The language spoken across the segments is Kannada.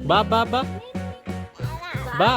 ಬಾ ಬಾ ಬಾ ಬಾ.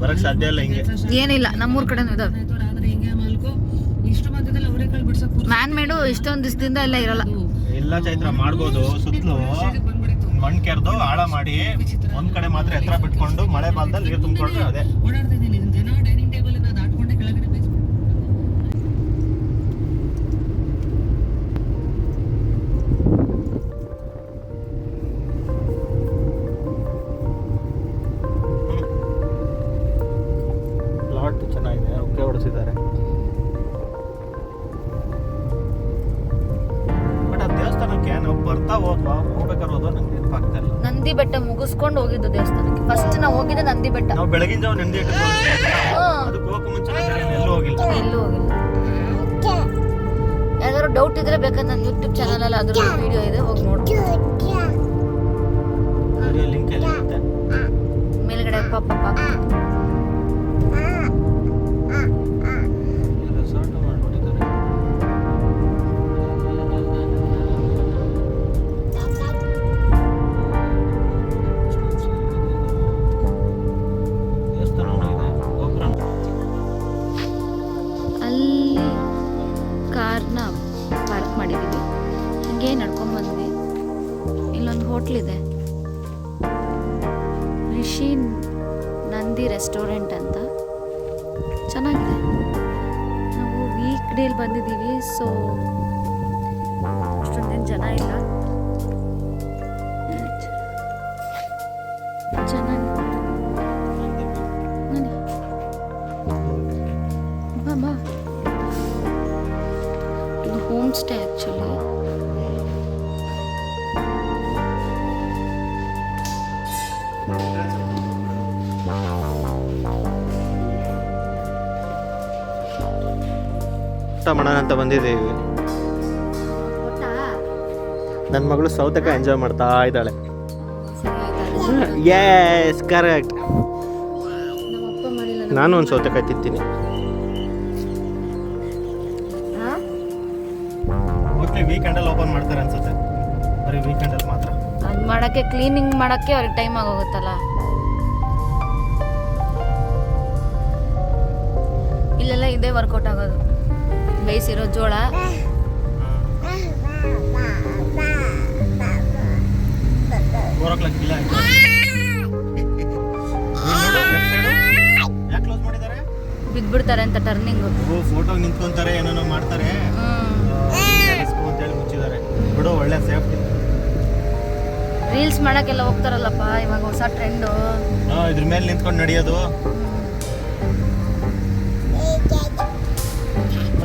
ಬರಕ್ ಸಾಧ್ಯ ಇಲ್ಲ ಹಿಂಗೆ. ಏನಿಲ್ಲ, ನಮ್ಮೂರ್ ಕಡೆನೂ ಇದಾವೆ. ಮ್ಯಾನ್ ಮೇಡು ಇಷ್ಟೊಂದು ದಿವಸದಿಂದ ಎಲ್ಲ ಇರಲ್ಲ. ಇಲ್ಲ ಚೈತ್ರ, ಮಾಡ್ಬೋದು. ಸುತ್ತಲೂ ಮಣ್ಣು ಕೆರೆದು ಆಳ ಮಾಡಿ ಒಂದ್ ಕಡೆ ಮಾತ್ರ ಎತ್ತರ ಬಿಟ್ಕೊಂಡು ಮಳೆ ಬಾಲದಲ್ಲಿ ನೀರು ತುಂಬಿಕೊಂಡ್ರೆ ಅದೇ. ಪ್ಲಾಟ್ ಚೆನ್ನಾಗಿದೆ, ಒಕ್ಕೆ ಹೊಡಿಸಿದ್ದಾರೆ. ಬಟ್ ಆ ದೇವಸ್ಥಾನಕ್ಕೆ ನಾವು ಬರ್ತಾ ಹೋದ್ವಾ ಹೋಗ್ಬೇಕಾದ್ರೆ ಹೋದ್ವಾ ನಂಗೆ ನೆನಪಾಗ್ತಾ ಇಲ್ಲ. ನಂದಿ ಬೆಟ್ಟ ಮುಗಿಸ್ಕೊಂಡು ಹೋಗಿದ್ದು ದೇವಸ್ಥಾನಕ್ಕೆ. ಫಸ್ಟ್ ನಾವು ಹೋಗಿದ್ದೆ ನಂದಿ ಬೆಟ್ಟ. ನಾವು ಬೆಳಗಿನ ಜಾವ ನಂದಿ ಅದಕ್ಕೆ ಹೋಗಕ್ಕೆ ಮುಂಚೆ ಎಲ್ಲೂ ಹೋಗಿಲ್ಲ. ಯಾವ್ದಾದ್ರು ಡೌಟ್ ಇದ್ರೆ ಬೇಕಾದ್ರೆ ನನ್ನ ಯೂಟ್ಯೂಬ್ ಚಾನಲ್ ಅಲ್ಲಿ ಅದ್ರ ವಿಡಿಯೋ ಇದೆ, ಹೋಗಿ ನೋಡಿ. ಲಿಂಕ್ ಎಲ್ಲಿ ಇರುತ್ತೆ ಮೇಲ್ಗಡೆ ಪಾಪ ರೆಸಾರ್ಟ್ ಮಾಡ್ಬಿಟ್ಟಿದ್ದಾರೆ. ಅಲ್ಲಿ ಕಾರ್ನ ಪಾರ್ಕ್ ಮಾಡಿದ್ದೀವಿ. ಹಿಂಗೆ ನಡ್ಕೊಂಡು ಬಂದ್ವಿ. ಇಲ್ಲೊಂದು ಹೋಟ್ಲಿದೆ, ರಿಷಿ ನಂದಿ ರೆಸ್ಟೋರೆಂಟ್ ಅಂತ, ಚೆನ್ನಾಗಿದೆ. ನಾವು ವೀಕ್ ಡೇಲಿ ಬಂದಿದ್ದೀವಿ, ಸೊ ಅಷ್ಟೊಂದೇನು ಜನ ಇಲ್ಲ. ಚೆನ್ನಾಗಿದೆ. ಬಾ ಬಾ. ಇದು ಹೋಮ್ ಸ್ಟೇ ಆ್ಯಕ್ಚುಲಿ. ಊಟ ಮಾಡೋಣ ಅಂತ ಬಂದಿದ್ದೀವಿ. ನನ್ನ ಮಗಳು ಸೌತೆಕಾಯಿ ಎಂಜಾಯ್ ಮಾಡ್ತಾ ಇದ್ದಾಳೆ. Yes correct. ನಾನು ಒಂದು ಸೌತೆಕಾಯಿ ತಿಂತೀನಿ. ಮೋಸ್ಟ್ಲಿ ವೀಕೆಂಡಲ್ಲಿ ಓಪನ್ ಮಾಡ್ತಾರೆ ಅನ್ಸುತ್ತೆ, ಬರೀ ವೀಕೆಂಡಲ್ಲಿ ಮಾತ್ರ. ಅದು ಮಾಡೋಕ್ಕೆ, ಕ್ಲೀನಿಂಗ್ ಮಾಡೋಕ್ಕೆ ಅವ್ರಿಗೆ ಟೈಮ್ ಆಗೋಗುತ್ತಲ್ಲ. ಇಲ್ಲೆಲ್ಲ ಇದೇ ವರ್ಕೌಟ್ ಆಗೋದು. ಬೇಯಿಸಿರೋ ಜೋಳ, ಬಿದ್ಬಿಡ್ತಾರೆ ಅಂತ ಟರ್ನಿಂಗು. ಫೋಟೋ ನಿಂತ್ಕೊಂತಾರೆ, ಏನೇನೋ ಮಾಡ್ತಾರೆ ಅಂತ ಹೇಳಿ ಮುಚ್ಚಿದ್ದಾರೆ. ಬಿಡು, ಒಳ್ಳೆ ಸೇಫ್ಟಿ. ರೀಲ್ಸ್ ಮಾಡಕ್ಕೆಲ್ಲ ಹೋಗ್ತಾರಲ್ಲಪ್ಪ ಇವಾಗ, ಹೊಸ ಟ್ರೆಂಡು. ಇದ್ರ ಮೇಲೆ ನಿಂತ್ಕೊಂಡು ನಡೆಯೋದು.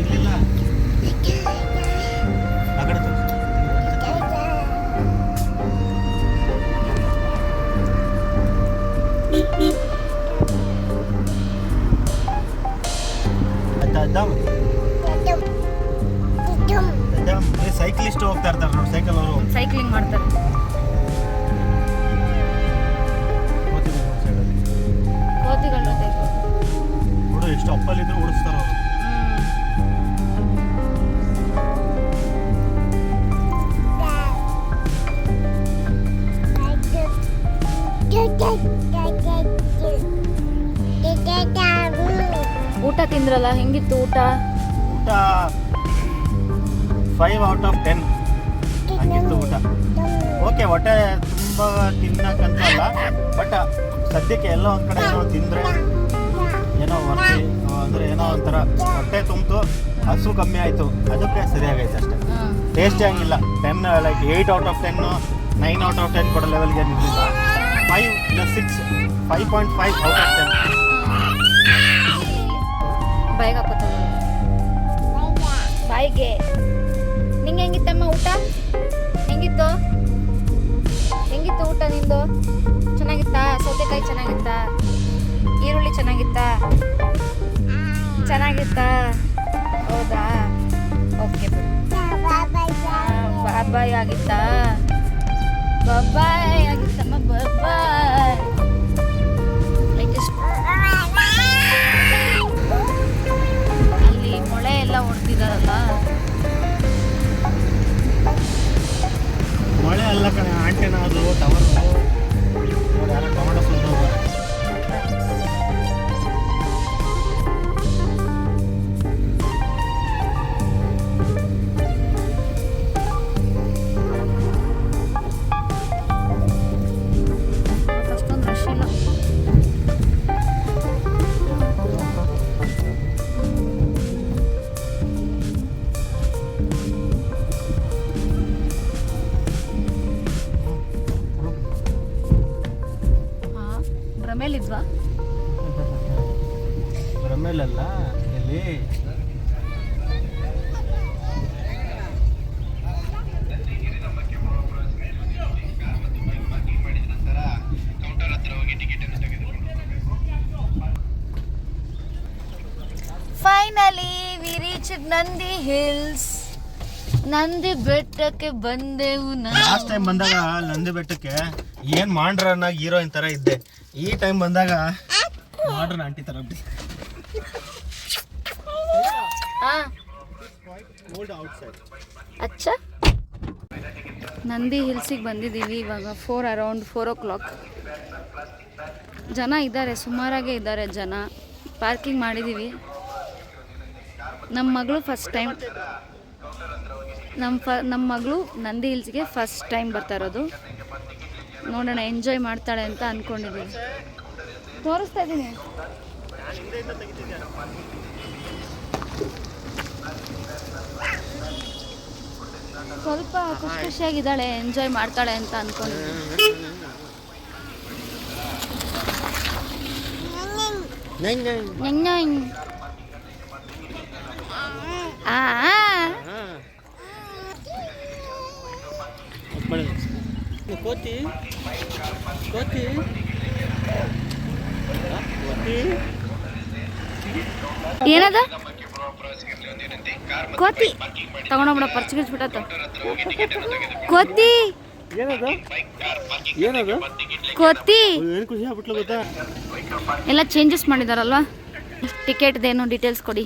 ಇಲ್ಲಿಲ್ಲ ಆ ಕಡೆ ಸೈಕ್ಲಿಸ್ಟ್ ಹೋಗ್ತಾ ಇರ್ತಾರೆ ನೋಡಿ, ಸೈಕಲ್ ಅವರು ಸೈಕ್ಲಿಂಗ್ ಮಾಡ್ತಾರೆ. ಕೋತಿಗಳು ನೋಡು ಎಷ್ಟು ಅಪ್ಪಲ್ಲಿದ್ರು ಓಡಿಸ್ತಾರ ಅವರು. ಊಟ ತಿಂದ್ರಲ್ಲ, ಹೆಂಗಿತ್ತು ಊಟ? ಊಟ 5 out of 10 ಹಂಗಿತ್ತು ಊಟ. ಓಕೆ, ಹೊಟ್ಟೆ ತುಂಬ ತಿನ್ನಕ್ಕಂತಲ್ಲ, ಬಟ್ ಸದ್ಯಕ್ಕೆ ಎಲ್ಲ ಒಂದು ಕಡೆ ಏನೋ ತಿಂದರೆ ಏನೋ ಅಂದರೆ ಏನೋ ಒಂಥರ ಹೊಟ್ಟೆ ತುಂಬಿತು, ಹಸು ಕಮ್ಮಿ ಆಯಿತು, ಅದಕ್ಕೆ ಸರಿಯಾಗೈತೆ ಅಷ್ಟೇ. ಟೇಸ್ಟೇ ಹಂಗಿಲ್ಲ. 10 like 8 out of 10 9 out of 10 ಕೊಡೋ ಲೆವೆಲ್ಗೆ ನಿಂತಿಲ್ಲ. 5 + 6 5.5 out of 10. ಬಾಯಿಗೆ ಹಾಕೋತ ಬಾಯಿಗೆ. ನಿಂಗೆ ಹೆಂಗಿತ್ತಮ್ಮ ಊಟ? ಹೆಂಗಿತ್ತು ಊಟ ನಿಂದು? ಚೆನ್ನಾಗಿತ್ತಾ? ಸೌತೆಕಾಯಿ ಚೆನ್ನಾಗಿತ್ತಾ? ಈರುಳ್ಳಿ ಚೆನ್ನಾಗಿತ್ತಾ? ಹೌದಾ? ಓಕೆ, ಬಾಯ್ ಬಾಯ್ ಆಗಿತ್ತಾ? ಬಾಯ್ ಆಗಿತ್ತಮ್ಮ, ಬಾಯ್. ಅಲ್ಲಿ ಮೊಳೆ ಎಲ್ಲ ಹೊಡೆದಿದಾರಲ್ಲ, ಮಳೆ ಅಲ್ಲ ಕಣೆ, ಆಂಟೆನ ಅದು ಟವರ್ ಯಾರೋ ಟೊಮೆಟೊ ಸುಟ್ಟು ಅಷ್ಟೊಂದು ರಶ್ ಇಲ್ಲ. ಭ್ರಮೇಲಿದ್ವಾ? ಭ್ರಮೇಲಲ್ಲ ಇಲ್ಲಿ. Finally we reached Nandi hills. Nandi ಬೆಟ್ಟಕ್ಕೆ ಬಂದೆವು. ಲಾಸ್ಟ್ ಟೈಮ್ ಬಂದಾಗ ನಂದಿ ಬೆಟ್ಟಕ್ಕೆ ಏನ್ ಮಾಡ್ರನ್ನ ಹೀರೋಯಿನ್ ತರ ಇದ್ದೆ. ಈ ಟೈಮ್ ಬಂದಾಗ ಮಾಡ್ರನ್ ಆಂಟಿ ತರ ಅಚ್ಚ. ನಂದಿ ಹಿಲ್ಸಿಗೆ ಬಂದಿದ್ದೀವಿ ಇವಾಗ. Around 4 o'clock. ಜನ ಇದ್ದಾರೆ, ಸುಮಾರಾಗೇ ಇದ್ದಾರೆ ಜನ. ಪಾರ್ಕಿಂಗ್ ಮಾಡಿದ್ದೀವಿ. ನಮ್ಮ ಮಗಳು ಫಸ್ಟ್ ಟೈಮ್, ನಮ್ಮ ಮಗಳು ನಂದಿ ಹಿಲ್ಸ್ಗೆ ಫಸ್ಟ್ ಟೈಮ್ ಬರ್ತಾ ಇರೋದು. ನೋಡೋಣ, ಎಂಜಾಯ್ ಮಾಡ್ತಾಳೆ ಅಂತ ಅಂದ್ಕೊಂಡಿದ್ದೀವಿ. ತೋರಿಸ್ತಾ ಇದ್ದೀನಿ. ಸ್ವಲ್ಪ ಖುಷಿಯಾಗಿದ್ದಾಳೆ, ಎಂಜಾಯ್ ಮಾಡ್ತಾಳೆ ಅಂತ ಅಂದ್ಕೊಂಡಿದ್ದೀನಿ. ಕೋತಿ ಕೋತಿ ಏನದ ಕೋತಿ ತಗೊಂಡೋಗ್ಬಿಡ, ಪರ್ಚಿಗಿಸ್ಬಿಟ್ಟತ್ತ. ಕೋತಿ ಏನದು ಏನದು ಕೋತಿ ಏನು ಖುಷಿ ಆಗ್ಬಿಟ್ಲು ಗೊತ್ತಾ. ಎಲ್ಲ ಚೇಂಜಸ್ ಮಾಡಿದಾರಲ್ವಾ. ಟಿಕೆಟ್ದೇನು ಡೀಟೇಲ್ಸ್ ಕೊಡಿ.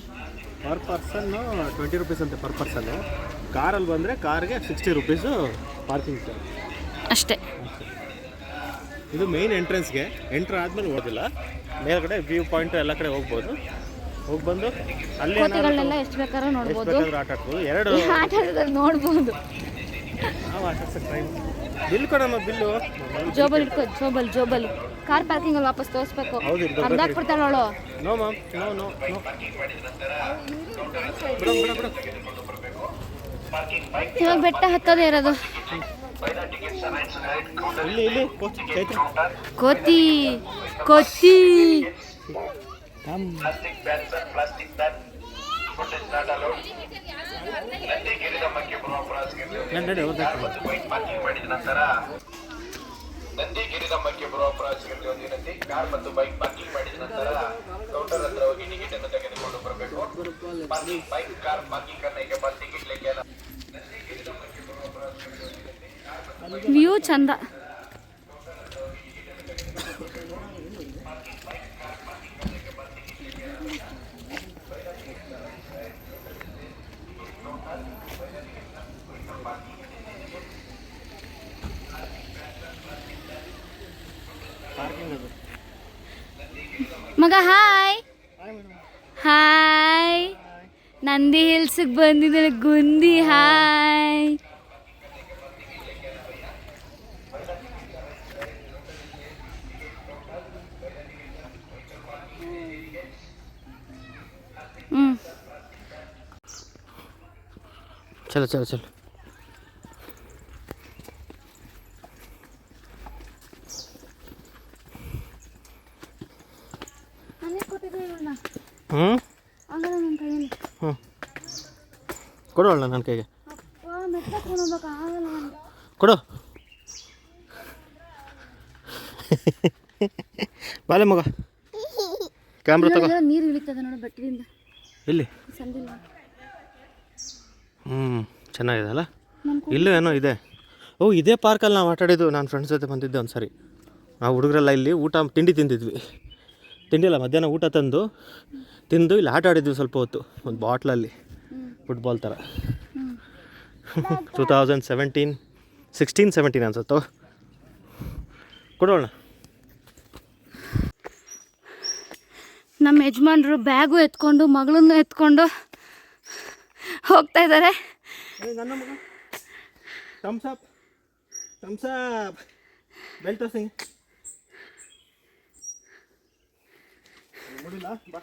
ಪರ್ ಪರ್ಸನ್ 20 rupees ಅಂತೆ ಪರ್ ಪರ್ಸನ್. ಕಾರಲ್ಲಿ ಬಂದರೆ ಕಾರ್ಗೆ 60 rupees ಪಾರ್ಕಿಂಗ್ ಚಾರ್ಜ್ ಅಷ್ಟೇ. ಇದು ಮೇನ್ ಎಂಟ್ರೆನ್ಸ್ಗೆ. ಎಂಟ್ರ್ ಆದ್ಮೇಲೆ ಹೋಗೋದಿಲ್ಲ, ಮೇಲ್ಗಡೆ ವ್ಯೂ ಪಾಯಿಂಟ್ ಎಲ್ಲ ಕಡೆ ಹೋಗ್ಬೋದು. ಹೋಗಿ ಬಂದು ಅಲ್ಲಿ ಕೋತಿಗಳನ್ನೆಲ್ಲ ಎಷ್ಟು ಬೇಕಾದ್ರೂ ನೋಡ್ಬೋದು, ಆಟ ಆಡ್ಬೋದು. ಎರಡು ಆಟ ಆಡೋದ್ರಲ್ಲಿ ನೋಡ್ಬೋದು. ನಾವು ಆಟ ಆಡ್ಸಕ್ಕೆ ಟ್ರೈ. ಬಿಲ್ ಕೊಡಮ್ಮ, ಬಿಲ್ಲು ಜೋಬಲ್ ಇಟ್ಕೋ, ಜೋಬಲ್. ಕಾರ್ ಪಾರ್ಕಿಂಗ್ ಅಲ್ಲಿ ವಾಪಸ್ ತೋರಿಸ್ಬೇಕು. ಹೌದು, ಅರ್ಧಾಕ್ ಬಿಡ್ತಾಳವಳು. No ma'am, no no no. ಬಿಡು ಬಿಡು ಬಿಡು. ಇವಾಗ ಬೆಟ್ಟ ಹತ್ತೋದೇ ಇರೋದು. ಇಲ್ಲಿ ಇಲ್ಲಿ ಚೈತ್ರ ಕೋತಿ ಕೋತಿ ನಂದಿ ಗಿರಿಧಮ್ಮಕ್ಕೆ ಬರುವ ಪ್ರವಾಸಿಗರಿಗೆ ಒಂದು ವಿನಂತಿ. ಕಾರ್ ಮತ್ತು ಬೈಕ್ ಪಾರ್ಕಿಂಗ್ ಮಾಡಿದ ನಂತರ ಕೌಂಟರ್ ಹತ್ರ ಹೋಗಿ ಟಿಕೆಟ್ ಅನ್ನು ತೆಗೆದುಕೊಂಡು ಬರಬೇಕು. ಪಾರ್ಕಿಂಗ್ ಬೈಕ್, ಕಾರ್ ಪಾರ್ಕಿಂಗ್ ಕರ್ನಾಗೆ ಬಂದು ಟಿಕೆಟ್ ಲೆಕ್ಕ. ವ್ಯೂ ಚಂದ. ಮಗ ಹಾಯ್ ಹಾಯ್. ನಂದಿ ಹಿಲ್ಸ್ಗೆ ಬಂದಿದ್ದಾಳೆ ಗುಂದಿ. ಹಾಯ್. ಚಲೋ ಚಲೋ ಚಲೋ. ಕೊಡು ಅಲ್ಲ ನನ್ನ ಕೈಗೆ, ಕೊಡು. ಬಾಲೆ ಮಗ, ಕ್ಯಾಮ್ರಾ ತಗೋ. ನೀರು ಇಳಿತದ ನೋಡು ಬೆಟ್ಟದಿಂದ. ಎಲ್ಲಿ? ಸಂದಿಲ್ಲ. ಚೆನ್ನಾಗಿದೆ ಅಲ್ಲ. ಇಲ್ಲೂ ಏನೋ ಇದೆ. ಓ ಇದೇ ಪಾರ್ಕಲ್ಲಿ ನಾವು ಆಟಾಡಿದ್ದು. ನಾನು ಫ್ರೆಂಡ್ಸ್ ಜೊತೆ ಬಂದಿದ್ದೆ ಒಂದು ಸಾರಿ. ನಾವು ಹುಡುಗರೆಲ್ಲ ಇಲ್ಲಿ ತಿಂಡಿ ತಿಂದಿದ್ವಿ. ತಿಂಡಿಲ್ಲ, ಮಧ್ಯಾಹ್ನ ಊಟ ತಿಂದು ಇಲ್ಲಿ ಆಟ ಆಡಿದ್ವಿ ಸ್ವಲ್ಪ ಹೊತ್ತು ಒಂದು ಬಾಟ್ಲಲ್ಲಿ, ಫುಟ್ಬಾಲ್ ಥರ. 2016-17 ಅನ್ಸುತ್ತೋ. ಕೊಡೋಣ. ನಮ್ಮ ಯಜಮಾನ್ರು ಬ್ಯಾಗು ಎತ್ಕೊಂಡು ಮಗಳನ್ನು ಎತ್ಕೊಂಡು ಹೋಗ್ತಾ ಇದ್ದಾರೆ. ನನ್ನ ಮಗ ಥಮ್ಸಪ್ ಬೆಲ್ಟ್ ಸಿಂಗ್ ನೋಡಿಲ್ಲ ಬಾ.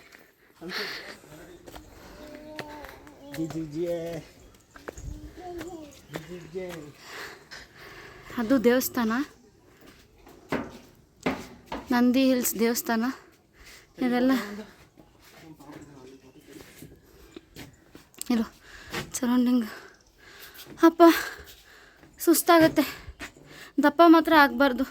ಅದು ದೇವಸ್ಥಾನ, ನಂದಿ ಹಿಲ್ಸ್ ದೇವಸ್ಥಾನ. ಇದೆಲ್ಲ ಇದು ಸರೌಂಡಿಂಗ್. ಅಪ್ಪ ಸುಸ್ತಾಗತ್ತೆ, ದಪ್ಪ ಮಾತ್ರ ಆಗಬಾರ್ದು.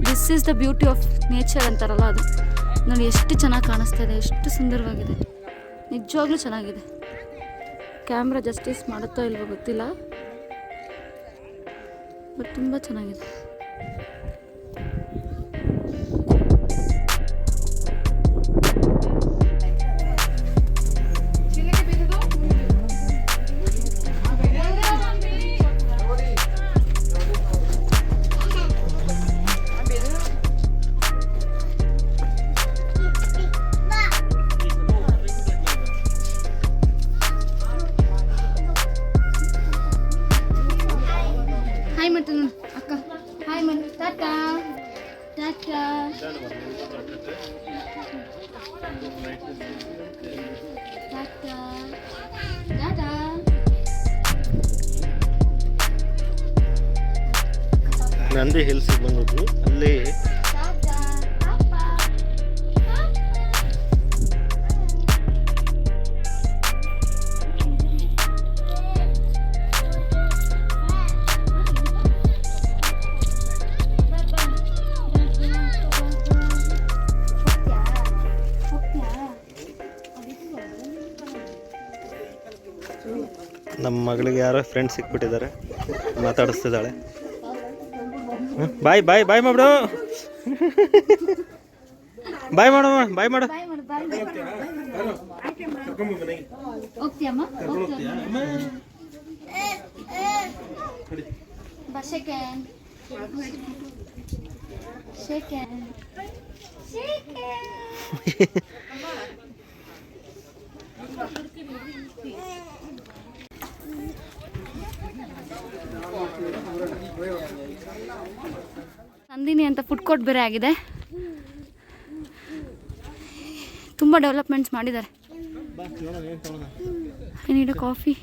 This is the beauty of nature ಅಂತಾರಲ್ಲ ಅದು. ನೋಡಿ ಎಷ್ಟು ಚೆನ್ನಾಗಿ ಕಾಣಿಸ್ತಾ ಇದೆ, ಎಷ್ಟು ಸುಂದರವಾಗಿದೆ, ನಿಜವಾಗ್ಲೂ ಚೆನ್ನಾಗಿದೆ. ಕ್ಯಾಮ್ರಾ ಜಸ್ಟಿಸ್ ಮಾಡುತ್ತೋ ಇಲ್ವೋ ಗೊತ್ತಿಲ್ಲ, ಬಟ್ ತುಂಬ ಚೆನ್ನಾಗಿದೆ. ಹಾಯ್ ಮಾಡ್ತೀನಿ ನೋಡು ಅಕ್ಕ, ಹಾಯ್ ಮಾಡಿ. ಟಾಟಾ ಟಾಟಾ. ಟಾಟಾ ಟಾಟಾ. ನಂದಿ ಹಿಲ್ಸಿಗೆ ಬಂದಿದ್ವಿ. ಅಲ್ಲಿ ನಮ್ಮ ಮಗಳಿಗೆ ಯಾರೋ ಫ್ರೆಂಡ್ಸ್ ಸಿಕ್ಬಿಟ್ಟಿದ್ದಾರೆ, ಮಾತಾಡಿಸ್ತಿದ್ದಾಳೆ. ಬಾಯ್ ಬಾಯ್ ಬಾಯ್ ಮಾಡ್ಬಿಡು. ಬಾಯ್ ಮಾಡು ಬಾಯ್ ಮಾಡು. ಹೋಗ್ತೀಯಮ್ಮ? ಬಾ ಶೇಕೆಂಡ್ ಶೇಕೆಂಡ್ ಶೇಕೆಂಡ್. ನಂದಿನಿ ಅಂತ ಫುಡ್ ಕೋರ್ಟ್ ಬೇರೆ ಆಗಿದೆ, ತುಂಬ ಡೆವಲಪ್ಮೆಂಟ್ಸ್ ಮಾಡಿದ್ದಾರೆ. I need a coffee.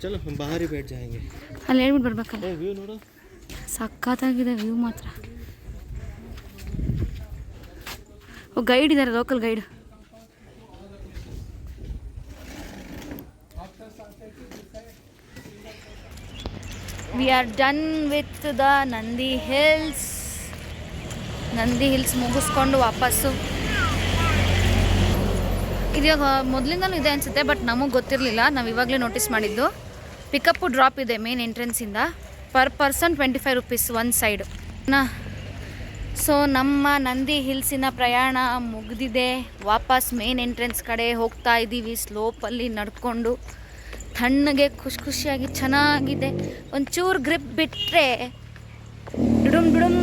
ಚಲೋ ಬಾಹರಿ ಬೇಟ್ ಜಾಯಂಗೆ. ಅಲ್ಲಿ ಹೇಳ್ಬಿಟ್ಟು ಬರ್ಬೇಕಲ್ಲ. ವ್ಯೂ ನೋಡು, ಸಖತ್ತಾಗಿದೆ ವ್ಯೂ ಮಾತ್ರ. ಗೈಡ್ ಇದ್ದಾರೆ, local guide. We are done with the Nandi hills. Nandi hills ಮುಗಿಸ್ಕೊಂಡು ವಾಪಸ್ಸು. ಇದಾಗ ಮೊದಲಿಂದನೂ ಇದೆ ಅನಿಸುತ್ತೆ, ಬಟ್ ನಮಗೆ ಗೊತ್ತಿರಲಿಲ್ಲ, ನಾವು ಇವಾಗಲೇ ನೋಟಿಸ್ ಮಾಡಿದ್ದು. ಪಿಕಪ್ಪು ಡ್ರಾಪ್ ಇದೆ ಮೇನ್ ಎಂಟ್ರೆನ್ಸಿಂದ. Per person 25 rupees one side. So ನಮ್ಮ ನಂದಿ ಹಿಲ್ಸಿನ ಪ್ರಯಾಣ ಮುಗಿದಿದೆ. ವಾಪಸ್ ಮೇನ್ ಎಂಟ್ರೆನ್ಸ್ ಕಡೆ ಹೋಗ್ತಾ ಇದ್ದೀವಿ, ಸ್ಲೋಪಲ್ಲಿ ನಡ್ಕೊಂಡು. ತಣ್ಣಗೆ ಖುಷಿ ಖುಷಿಯಾಗಿ ಚೆನ್ನಾಗಿದೆ. ಒಂಚೂರು ಗ್ರಿಪ್ ಬಿಟ್ಟರೆ ಡುಡುಮ್ ಡುಡುಮ್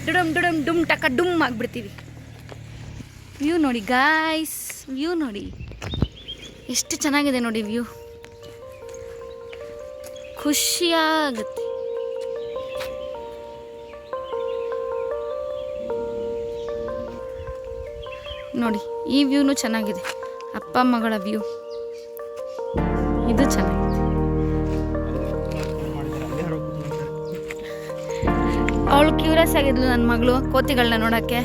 ಡುಡುಮ್ ಡುಡುಮ್ ಡುಮ್ ಟಕ ಡುಮ್ ಆಗಿಬಿಡ್ತೀವಿ. ವ್ಯೂ ನೋಡಿ ಗಾಯ್ಸ್, ವ್ಯೂ ನೋಡಿ ಎಷ್ಟು ಚೆನ್ನಾಗಿದೆ ನೋಡಿ ವ್ಯೂ. ಖುಷಿಯಾಗುತ್ತೆ. ನೋಡಿ ಈ ವ್ಯೂನು ಚೆನ್ನಾಗಿದೆ. ಅಪ್ಪ ಮಗಳ ವ್ಯೂ ಇದು ಚೆನ್ನಾಗಿದೆ. ಅವಳು ಕ್ಯೂರಿಯಸ್ ಆಗಿದ್ಲು ನನ್ನ ಮಗಳು ಕೋತಿಗಳನ್ನ ನೋಡೋಕ್ಕೆ,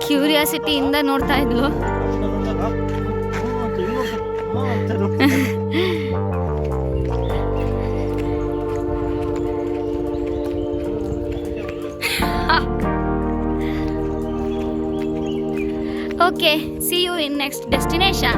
ಕ್ಯೂರಿಯಾಸಿಟಿಯಿಂದ ನೋಡ್ತಾ ಇದ್ಲು. Okay, see you in next destination.